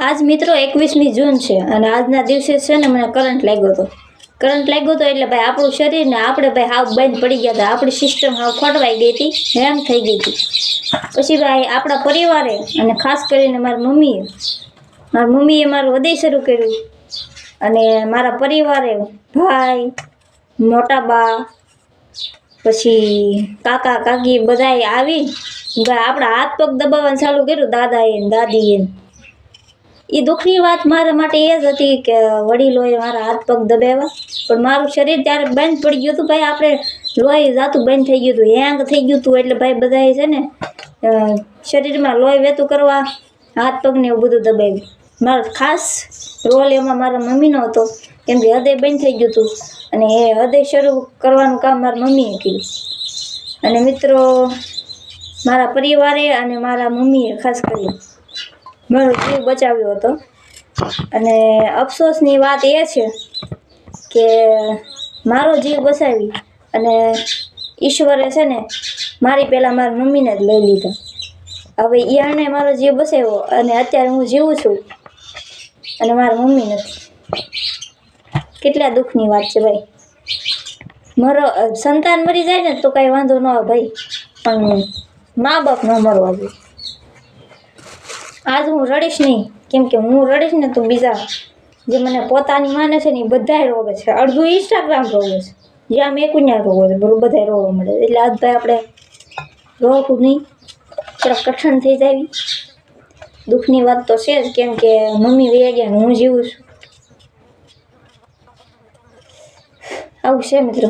આજ મિત્રો 21મી જૂન છે અને આજના દિવસે છે ને મને કરંટ લાગ્યો હતો એટલે ભાઈ આપણું શરીર ને આપણે ભાઈ હાવ બંધ પડી ગયા હતા. આપણી સિસ્ટમ હાવ ખોટવાઈ ગઈ હતી, હેંગ થઈ ગઈ હતી. પછી ભાઈ આપણા પરિવારે અને ખાસ કરીને મારી મમ્મીએ મારું હૃદય શરૂ કર્યું અને મારા પરિવારે ભાઈ, મોટા બા, પછી કાકા કાકી બધાએ આવી ભાઈ આપણા હાથ પગ દબાવવાનું ચાલુ કર્યું, દાદાએ ને દાદીએ. એ દુઃખની વાત મારા માટે એ જ હતી કે વડીલોએ મારા હાથ પગ દબાવ્યા, પણ મારું શરીર ત્યારે બંધ પડી ગયું હતું. ભાઈ આપણે લોહી જાતું બંધ થઈ ગયું હતું, હેંગ થઈ ગયું હતું. એટલે ભાઈ બધાએ છે ને શરીરમાં લોહી વહેતું કરવા હાથ પગને એવું બધું દબાવ્યું. મારો ખાસ રોલ એમાં મારા મમ્મીનો હતો, કેમ કે હૃદય બંધ થઈ ગયું હતું અને એ હૃદય શરૂ કરવાનું કામ મારા મમ્મીએ કર્યું. અને મિત્રો મારા પરિવારે અને મારા મમ્મીએ ખાસ કર્યું મારો જીવ બચાવ્યો હતો. અને અફસોસની વાત એ છે કે મારો જીવ બચાવી અને ઈશ્વરે છે ને મારી પહેલાં મારી મમ્મીને જ લઈ લીધા. હવે એને મારો જીવ બચાવ્યો અને અત્યારે હું જીવું છું અને મારી મમ્મી નથી. કેટલા દુઃખની વાત છે ભાઈ. મારો સંતાન મરી જાય ને તો કાંઈ વાંધો ન આવે ભાઈ, પણ મા બાપ ન મરવા જોઈએ. આજ હું રડીશ નહીં, કેમ કે હું રડીશ ને તો બીજા જે મને પોતાની માને છે ને એ બધાય રોવે છે. અડધું ઇન્સ્ટાગ્રામ રોવે છે, જ્યાં મેં કુન્યા રોવે છે બરાબર, બધાય રોવા મળે. એટલે આજ ભાઈ આપણે રોવું નહીં, થોડા કઠણ થઈ જાય. દુઃખની વાત તો છે જ, કેમ કે મમ્મી વહી ગયા હું જીવું છું. આવું છે મિત્રો.